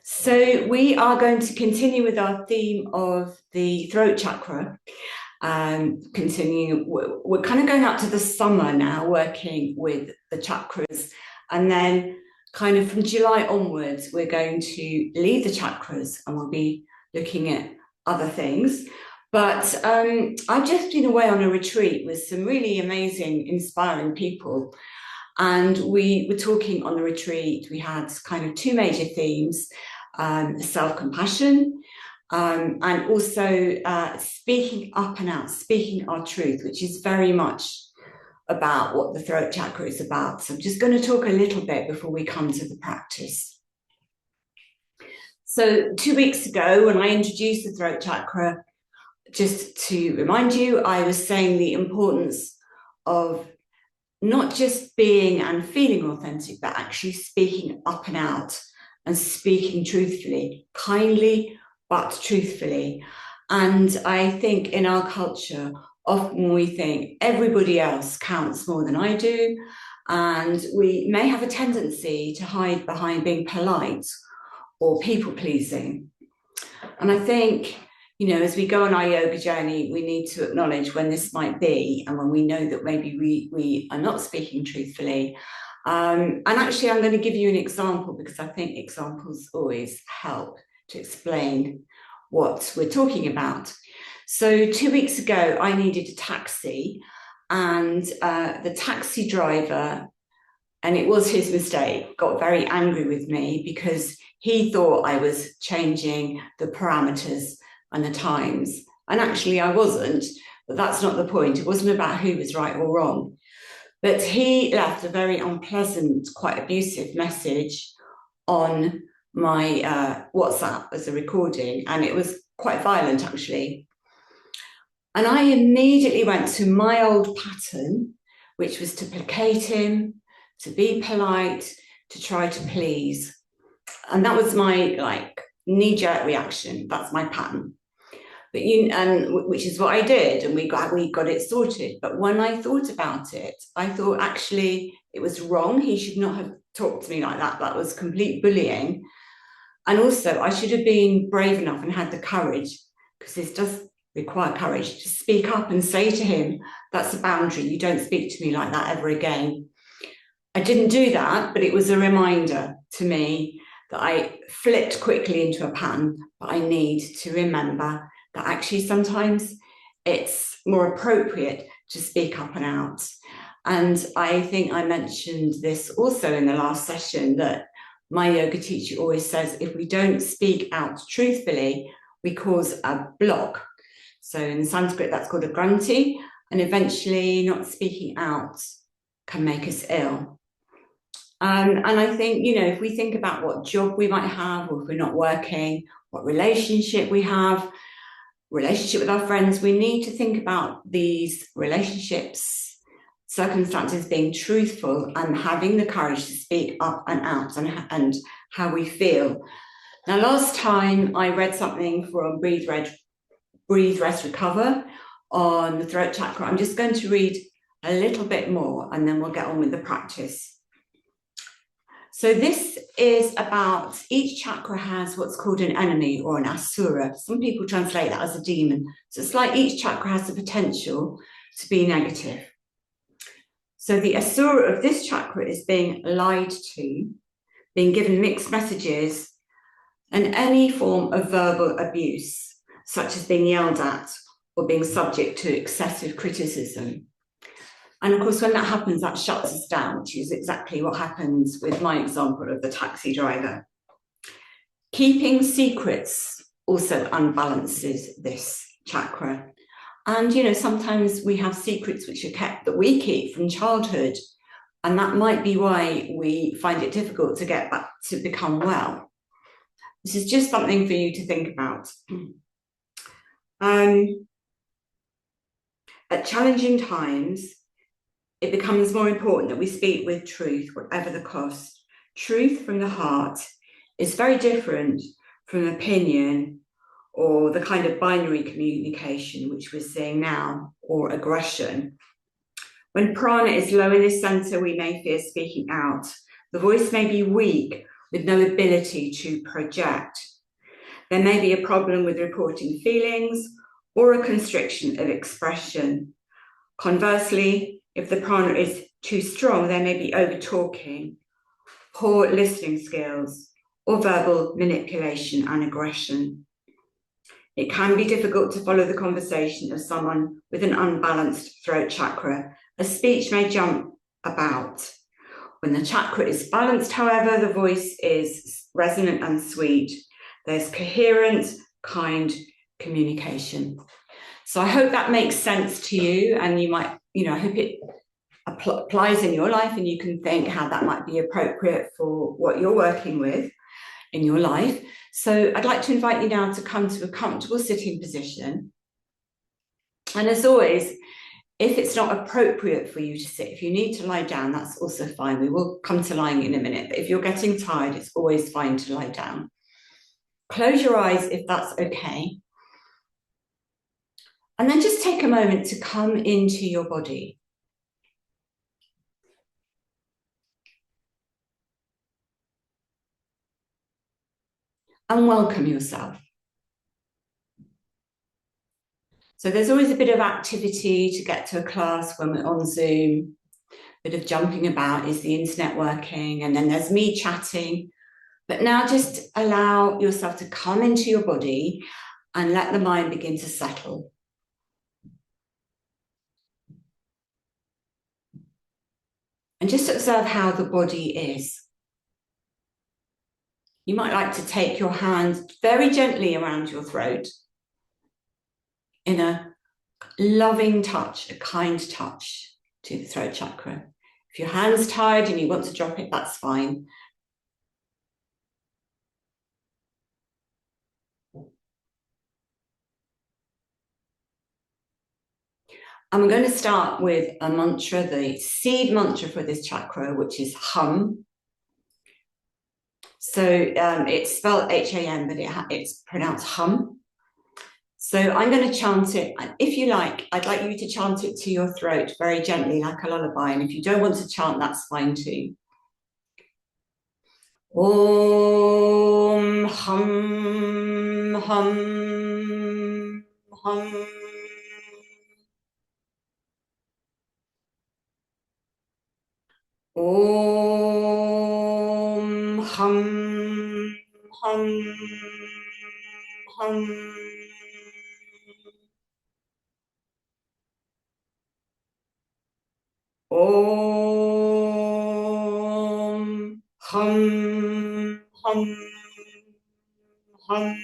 So we are going to continue with our theme of the throat chakra. Continuing, we're kind of going up to the summer now, working with the chakras, and then kind of from July onwards, we're going to leave the chakras and we'll be looking at other things. But I've just been away on a retreat with some really amazing, inspiring people. And we were talking on the retreat, we had kind of two major themes, self-compassion, and also speaking up and out, speaking our truth, which is very much about what the throat chakra is about. So I'm just going to talk a little bit before we come to the practice. So 2 weeks ago, when I introduced the throat chakra, just to remind you, I was saying the importance of not just being and feeling authentic, but actually speaking up and out and speaking truthfully, kindly, but truthfully. And I think in our culture, often we think everybody else counts more than I do. And we may have a tendency to hide behind being polite or people pleasing. And I think, you know, as we go on our yoga journey, we need to acknowledge when this might be and when we know that maybe we are not speaking truthfully. And actually, I'm going to give you an example because I think examples always help to explain what we're talking about. So 2 weeks ago, I needed a taxi and the taxi driver, and it was his mistake, got very angry with me because he thought I was changing the parameters and the times. And actually I wasn't, but that's not the point. It wasn't about who was right or wrong. But he left a very unpleasant, quite abusive message on my WhatsApp as a recording, and it was quite violent actually. And I immediately went to my old pattern, which was to placate him, to be polite, to try to please. And that was my knee-jerk reaction. That's my pattern. But which is what I did, and we got it sorted. But when I thought about it, I thought actually it was wrong. He should not have talked to me like that. That was complete bullying. And also I should have been brave enough and had the courage, because this does require courage, to speak up and say to him, that's a boundary. You don't speak to me like that ever again. I didn't do that, but it was a reminder to me that I flipped quickly into a pattern, but I need to remember that actually sometimes it's more appropriate to speak up and out. And I think I mentioned this also in the last session, that my yoga teacher always says, if we don't speak out truthfully, we cause a block. So in Sanskrit, that's called a granthi, and eventually not speaking out can make us ill. And I think, you know, if we think about what job we might have, or if we're not working, what relationship we have, relationship with our friends, we need to think about these relationships, circumstances, being truthful and having the courage to speak up and out and how we feel. Now, last time I read something from Breathe, Rest, Recover on the throat chakra. I'm just going to read a little bit more and then we'll get on with the practice. So this is about, each chakra has what's called an enemy or an asura. Some people translate that as a demon. So it's like each chakra has the potential to be negative. So the asura of this chakra is being lied to, being given mixed messages, and any form of verbal abuse, such as being yelled at or being subject to excessive criticism. And of course, when that happens, that shuts us down, which is exactly what happens with my example of the taxi driver. Keeping secrets also unbalances this chakra. And, you know, sometimes we have secrets which are kept, that we keep from childhood. And that might be why we find it difficult to get back to become well. This is just something for you to think about. At challenging times, it becomes more important that we speak with truth, whatever the cost. Truth from the heart is very different from opinion or the kind of binary communication which we're seeing now, or aggression. When prana is low in this center, we may fear speaking out, The voice may be weak with no ability to project. There may be a problem with reporting feelings or a constriction of expression. Conversely, if the prana is too strong, there may be over-talking, poor listening skills, or verbal manipulation and aggression. It can be difficult to follow the conversation of someone with an unbalanced throat chakra, as speech may jump about. When the chakra is balanced, however, the voice is resonant and sweet. There's coherent, kind communication. So I hope that makes sense to you, and you might, I hope it applies in your life and you can think how that might be appropriate for what you're working with in your life. So I'd like to invite you now to come to a comfortable sitting position. And as always, if it's not appropriate for you to sit, if you need to lie down, that's also fine. We will come to lying in a minute, but if you're getting tired, it's always fine to lie down. Close your eyes if that's okay. And then just take a moment to come into your body. And welcome yourself. So there's always a bit of activity to get to a class when we're on Zoom, a bit of jumping about, is the internet working? And then there's me chatting. But now just allow yourself to come into your body and let the mind begin to settle. And just observe how the body is. You might like to take your hand very gently around your throat in a loving touch, a kind touch to the throat chakra. If your hand's tired and you want to drop it, that's fine. I'm going to start with a mantra, the seed mantra for this chakra, which is hum. So it's spelled H-A-M, but it's pronounced hum. So I'm going to chant it. And if you like, I'd like you to chant it to your throat very gently, like a lullaby. And if you don't want to chant, that's fine too. Om hum hum hum. Om hum hum hum. Om hum hum hum.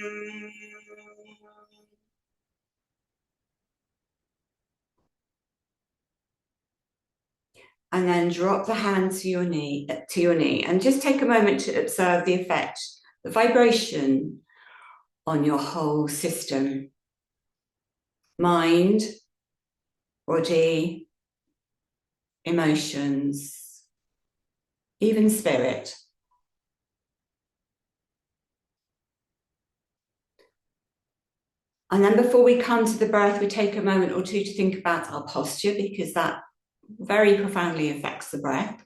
And then drop the hand to your knee, and just take a moment to observe the effect, the vibration on your whole system. Mind, body, emotions, even spirit. And then before we come to the breath, we take a moment or two to think about our posture, because that very profoundly affects the breath.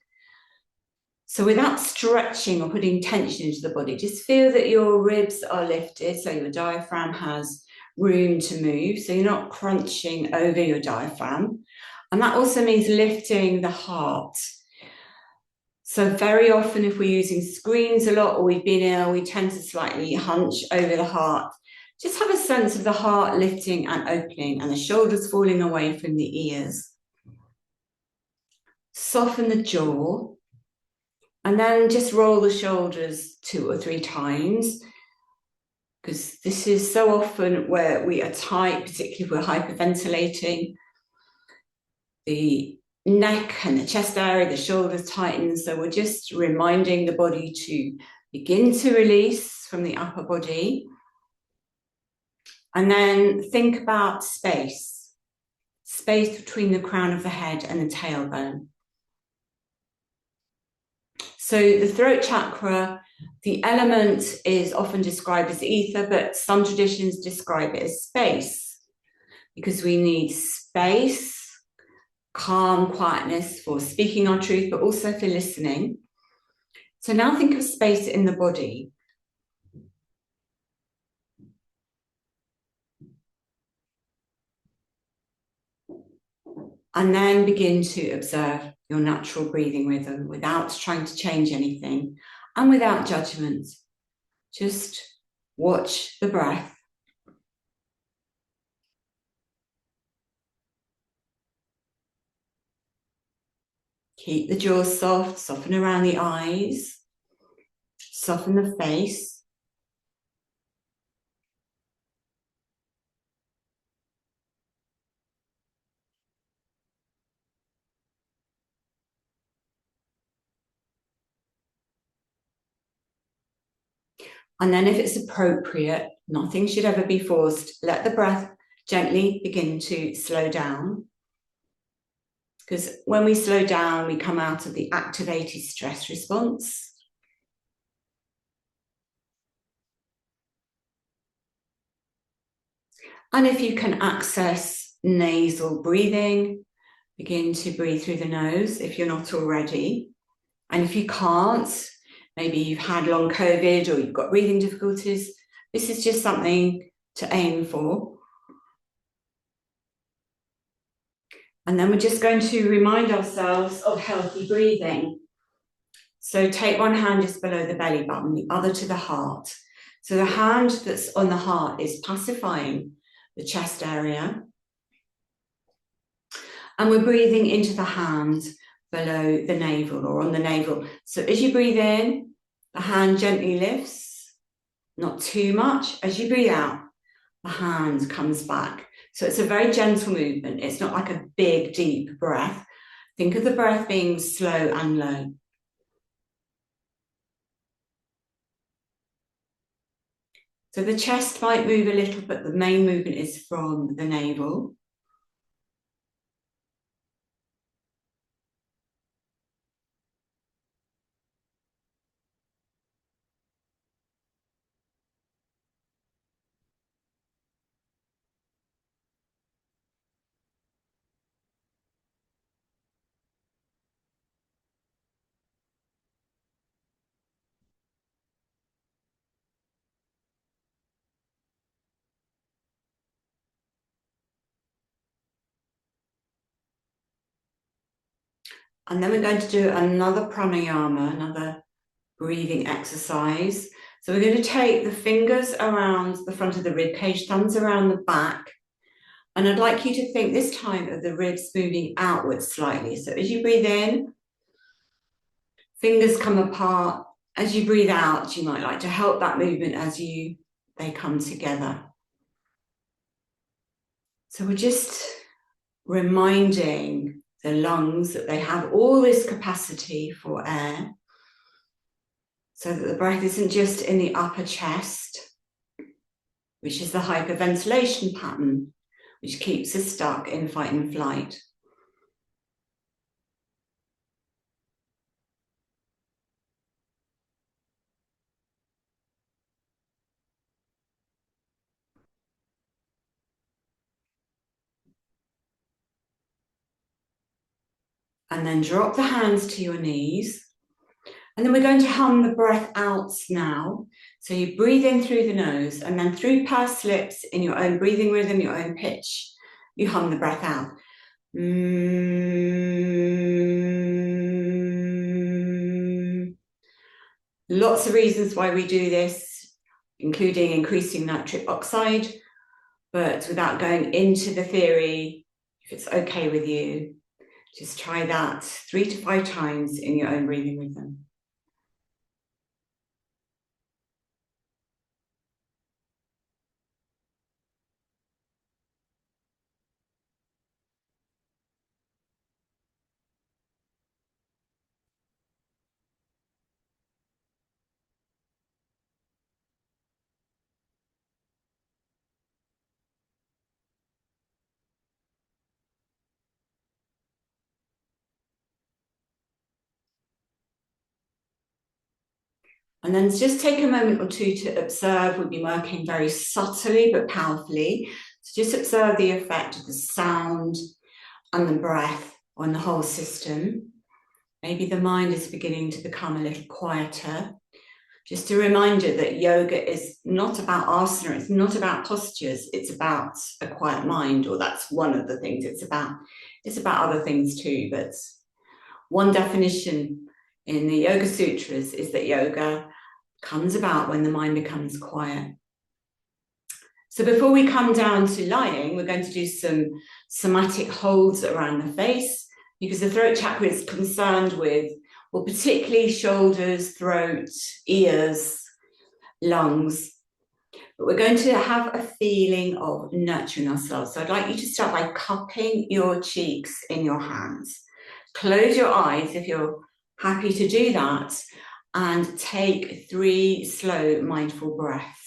So without stretching or putting tension into the body, just feel that your ribs are lifted, so your diaphragm has room to move, so you're not crunching over your diaphragm. And that also means lifting the heart. So very often if we're using screens a lot or we've been ill, we tend to slightly hunch over the heart. Just have a sense of the heart lifting and opening and the shoulders falling away from the ears. Soften the jaw, and then just roll the shoulders 2 or 3 times, because this is so often where we are tight, particularly if we're hyperventilating. The neck and the chest area, the shoulders tighten, so we're just reminding the body to begin to release from the upper body. And then think about space between the crown of the head and the tailbone. So the throat chakra, the element is often described as ether, but some traditions describe it as space, because we need space, calm, quietness for speaking our truth, but also for listening. So now think of space in the body. And then begin to observe your natural breathing rhythm without trying to change anything and without judgment. Just watch the breath. Keep the jaw soft, soften around the eyes, soften the face. And then if it's appropriate, nothing should ever be forced, let the breath gently begin to slow down. Because when we slow down, we come out of the activated stress response. And if you can access nasal breathing, begin to breathe through the nose if you're not already. And if you can't, maybe you've had long COVID or you've got breathing difficulties, this is just something to aim for. And then we're just going to remind ourselves of healthy breathing. So take one hand just below the belly button, the other to the heart. So the hand that's on the heart is pacifying the chest area. And we're breathing into the hand below the navel or on the navel. So as you breathe in, the hand gently lifts, not too much. As you breathe out, the hand comes back. So it's a very gentle movement. It's not like a big, deep breath. Think of the breath being slow and low. So the chest might move a little, but the main movement is from the navel. And then we're going to do another pranayama, another breathing exercise. So we're going to take the fingers around the front of the rib cage, thumbs around the back. And I'd like you to think this time of the ribs moving outwards slightly. So as you breathe in, fingers come apart. As you breathe out, you might like to help that movement as they come together. So we're just reminding the lungs that they have all this capacity for air, so that the breath isn't just in the upper chest, which is the hyperventilation pattern, which keeps us stuck in fight and flight. And then drop the hands to your knees. And then we're going to hum the breath out now. So you breathe in through the nose and then through pursed lips in your own breathing rhythm, your own pitch, you hum the breath out. Lots of reasons why we do this, including increasing nitric oxide, but without going into the theory, if it's okay with you, just try that 3 to 5 times in your own breathing rhythm. And then just take a moment or two to observe. We've been working very subtly but powerfully. So just observe the effect of the sound and the breath on the whole system. Maybe the mind is beginning to become a little quieter. Just a reminder that yoga is not about asana, it's not about postures, it's about a quiet mind, or that's one of the things it's about. It's about other things too, but one definition in the Yoga Sutras is that yoga comes about when the mind becomes quiet. So before we come down to lying, we're going to do some somatic holds around the face, because the throat chakra is concerned with, well, particularly shoulders, throat, ears, lungs. But we're going to have a feeling of nurturing ourselves. So I'd like you to start by cupping your cheeks in your hands. Close your eyes if you're happy to do that, and take 3 slow, mindful breaths.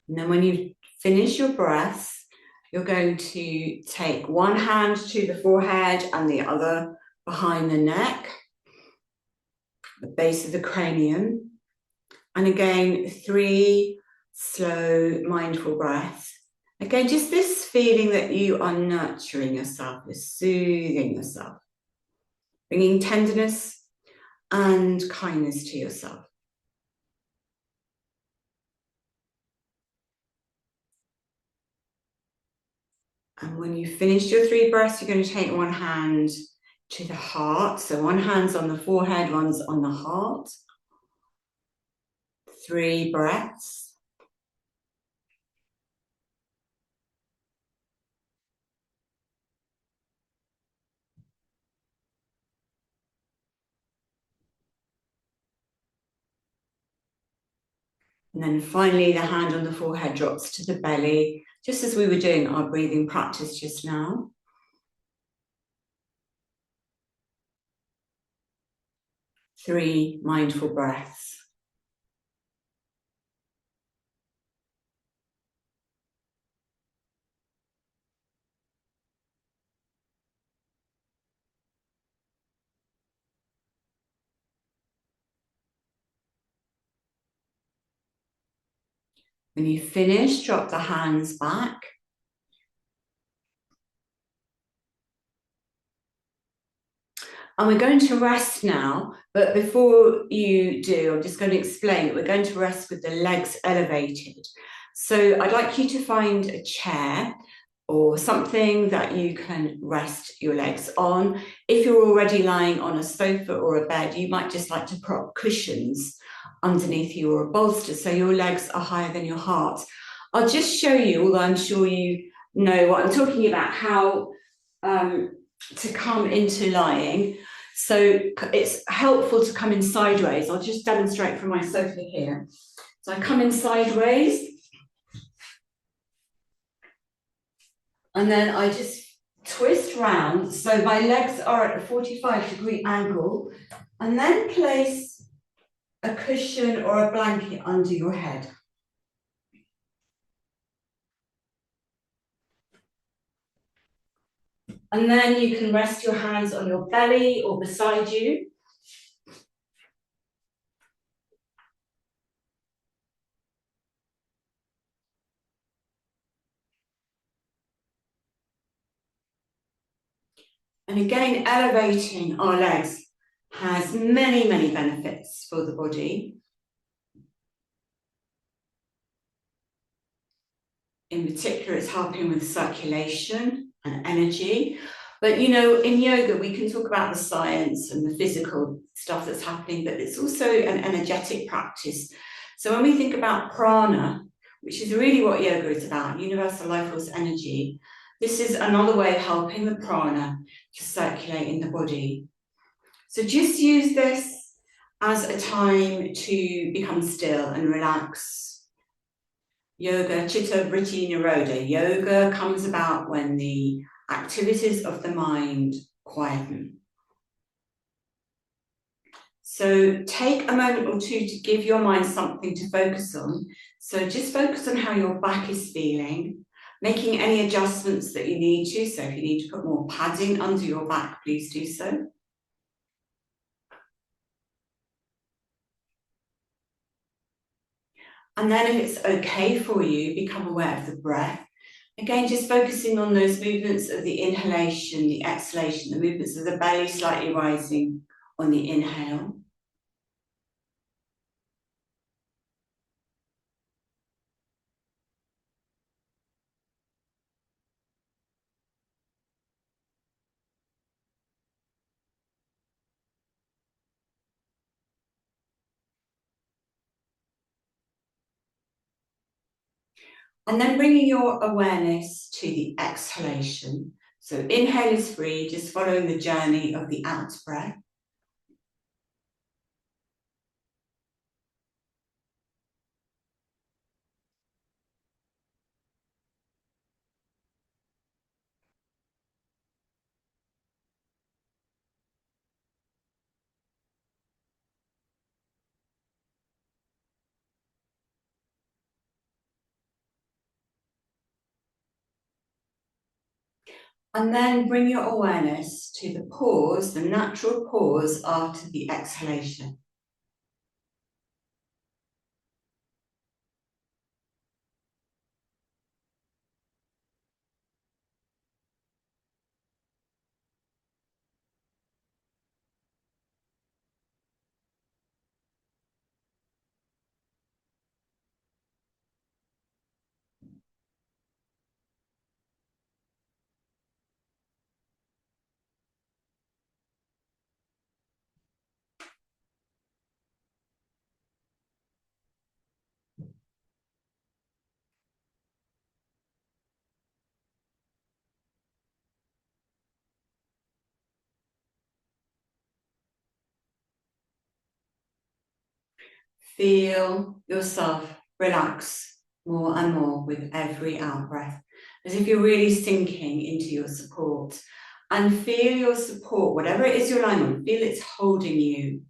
And then when you finish your breaths, you're going to take one hand to the forehead and the other behind the neck, the base of the cranium. And again, 3 slow, mindful breaths. Again, just this feeling that you are nurturing yourself, you're soothing yourself, bringing tenderness and kindness to yourself. And when you finish your 3 breaths, you're going to take one hand to the heart. So one hand's on the forehead, one's on the heart. 3 breaths. And then finally, the hand on the forehead drops to the belly, just as we were doing our breathing practice just now. 3 mindful breaths. When you finish, drop the hands back. And we're going to rest now, but before you do, I'm just going to explain that we're going to rest with the legs elevated. So I'd like you to find a chair or something that you can rest your legs on. If you're already lying on a sofa or a bed, you might just like to prop cushions underneath you or a bolster so your legs are higher than your heart. I'll just show you, although I'm sure you know what I'm talking about, how to come into lying. So it's helpful to come in sideways. I'll just demonstrate from my sofa here. So I come in sideways, and then I just twist round. So my legs are at a 45-degree angle, and then place a cushion or a blanket under your head. And then you can rest your hands on your belly or beside you. And again, elevating our legs has many, many benefits for the body. In particular, it's helping with circulation and energy. But, you know, in yoga, we can talk about the science and the physical stuff that's happening, but it's also an energetic practice. So when we think about prana, which is really what yoga is about, universal life force energy, this is another way of helping the prana to circulate in the body. So just use this as a time to become still and relax. Yoga, chitta, vritti, nirodha. Yoga comes about when the activities of the mind quieten. So take a moment or two to give your mind something to focus on. So just focus on how your back is feeling, making any adjustments that you need to. So if you need to put more padding under your back, please do so. And then if it's okay for you, become aware of the breath. Again, just focusing on those movements of the inhalation, the exhalation, the movements of the belly slightly rising on the inhale. And then bringing your awareness to the exhalation. So inhale is free, just following the journey of the out breath. And then bring your awareness to the pause, the natural pause after the exhalation. Feel yourself relax more and more with every out breath, as if you're really sinking into your support. And feel your support, whatever it is you're lying on, feel it's holding you.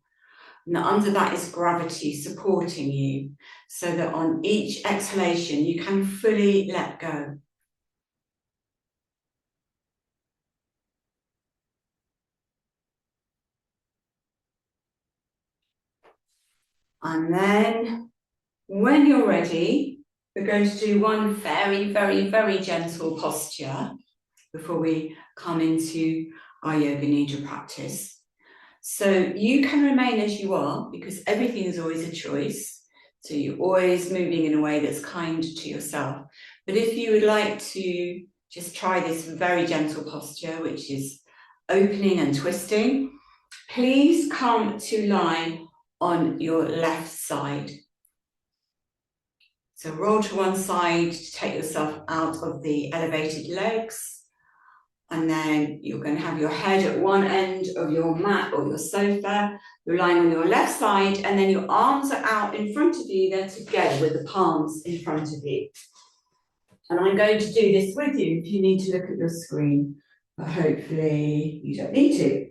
And under that is gravity supporting you, so that on each exhalation you can fully let go. And then when you're ready, we're going to do one very, very, very gentle posture before we come into our yoga nidra practice. So you can remain as you are, because everything is always a choice. So you're always moving in a way that's kind to yourself. But if you would like to just try this very gentle posture, which is opening and twisting, please come to lie on your left side. So roll to one side to take yourself out of the elevated legs. And then you're going to have your head at one end of your mat or your sofa. You're lying on your left side, and then your arms are out in front of you. They're together with the palms in front of you. And I'm going to do this with you if you need to look at your screen, but hopefully you don't need to.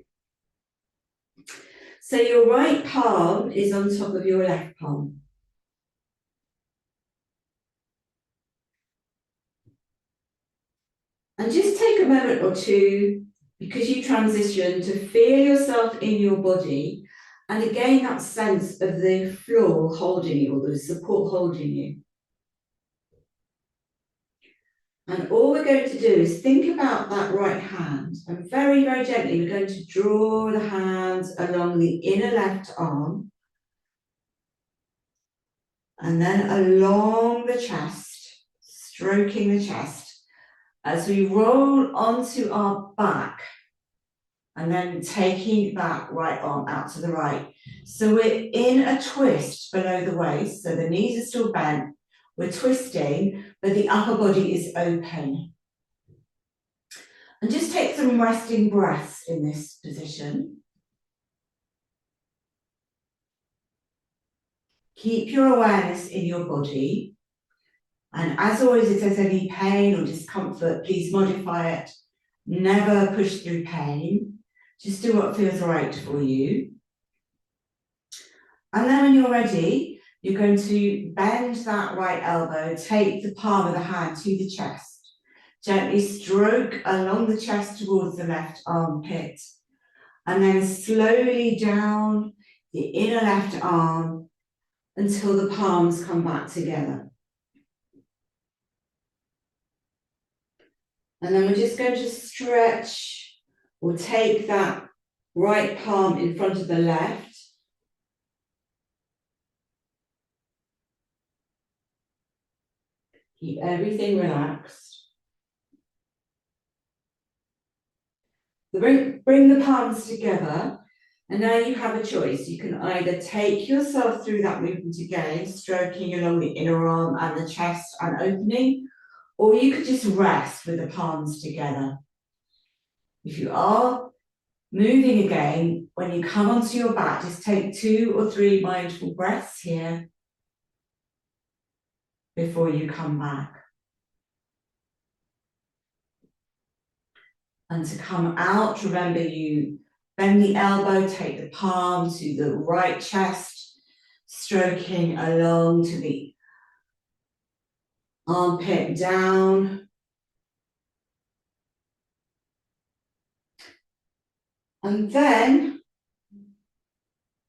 So your right palm is on top of your left palm. And just take a moment or two, because you transition, to feel yourself in your body and again that sense of the floor holding you, or the support holding you. And all we're going to do is think about that right hand, and very, very gently we're going to draw the hands along the inner left arm and then along the chest, stroking the chest, as we roll onto our back and then taking that right arm out to the right. So we're in a twist below the waist, so the knees are still bent, we're twisting, but the upper body is open. And just take some resting breaths in this position. Keep your awareness in your body. And as always, if there's any pain or discomfort, please modify it. Never push through pain. Just do what feels right for you. And then when you're ready, you're going to bend that right elbow, take the palm of the hand to the chest, gently stroke along the chest towards the left armpit, and then slowly down the inner left arm until the palms come back together. And then we're just going to stretch or take that right palm in front of the left. Keep everything relaxed. Bring the palms together, and now you have a choice. You can either take yourself through that movement again, stroking along the inner arm and the chest and opening, or you could just rest with the palms together. If you are moving again, when you come onto your back, just take 2 or 3 mindful breaths here before you come back. And to come out, remember you bend the elbow, take the palm to the right chest, stroking along to the armpit down. And then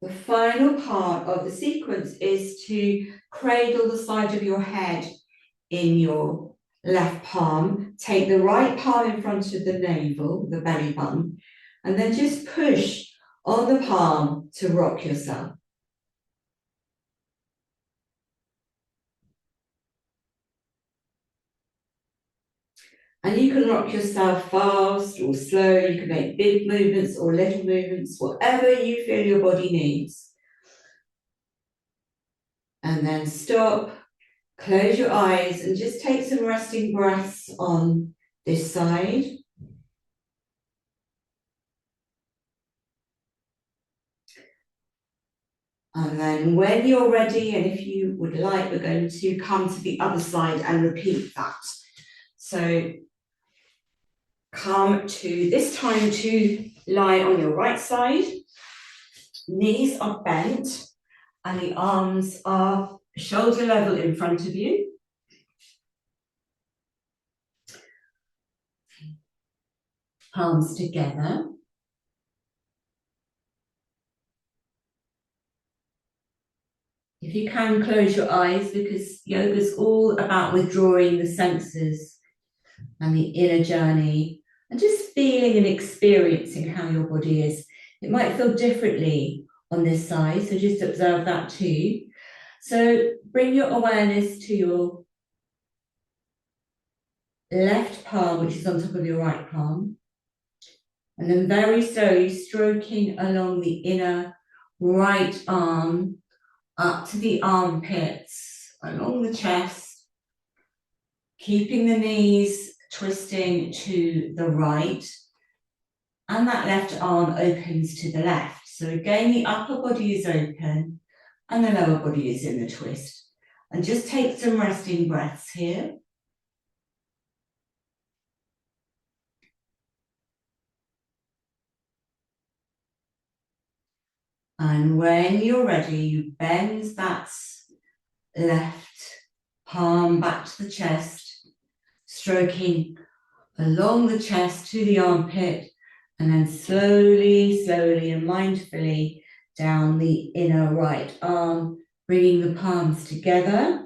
the final part of the sequence is to cradle the side of your head in your left palm. Take the right palm in front of the navel, the belly button, and then just push on the palm to rock yourself. And you can rock yourself fast or slow, you can make big movements or little movements, whatever you feel your body needs. And then stop, close your eyes and just take some resting breaths on this side. And then when you're ready, and if you would like, we're going to come to the other side and repeat that. So come to this time to lie on your right side. Knees are bent and the arms are shoulder level in front of you. Palms together. If you can, close your eyes, because yoga is all about withdrawing the senses and the inner journey and just feeling and experiencing how your body is. It might feel differently on this side, so just observe that too. So bring your awareness to your left palm, which is on top of your right palm, and then very slowly stroking along the inner right arm up to the armpits, along the chest, keeping the knees twisting to the right, and that left arm opens to the left. So again, the upper body is open and the lower body is in the twist. And just take some resting breaths here. And when you're ready, you bend that left palm back to the chest, stroking along the chest to the armpit, and then slowly, slowly and mindfully down the inner right arm, bringing the palms together.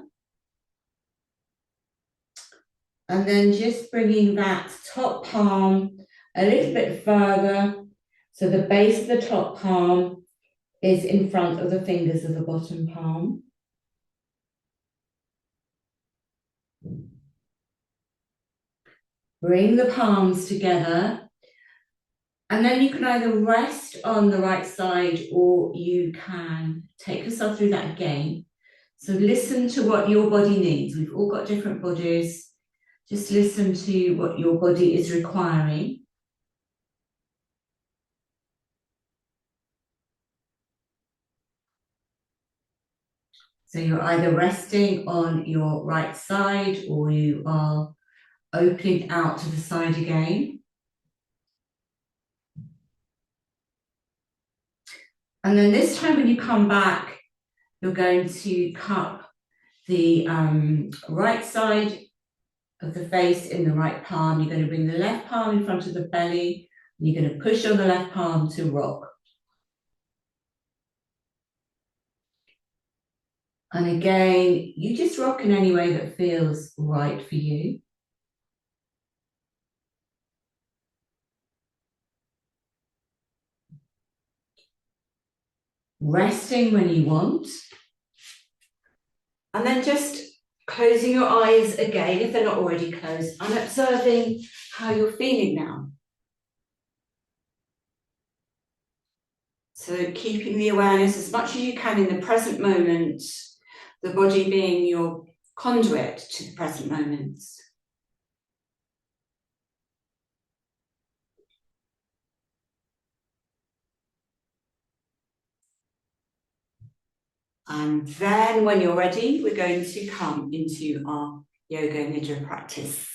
And then just bringing that top palm a little bit further, so the base of the top palm is in front of the fingers of the bottom palm. Bring the palms together, and then you can either rest on the right side or you can take yourself through that again. So listen to what your body needs. We've all got different bodies. Just listen to what your body is requiring. So you're either resting on your right side or you are opening out to the side again. And then this time when you come back, You're going to cup the right side of the face in the right palm. You're going to bring the left palm in front of the belly. And you're going to push on the left palm to rock. And again, you just rock in any way that feels right for you. Resting when you want. And then just closing your eyes again, if they're not already closed, and observing how you're feeling now. So keeping the awareness as much as you can in the present moment, the body being your conduit to the present moment. And then when you're ready, we're going to come into our yoga nidra practice.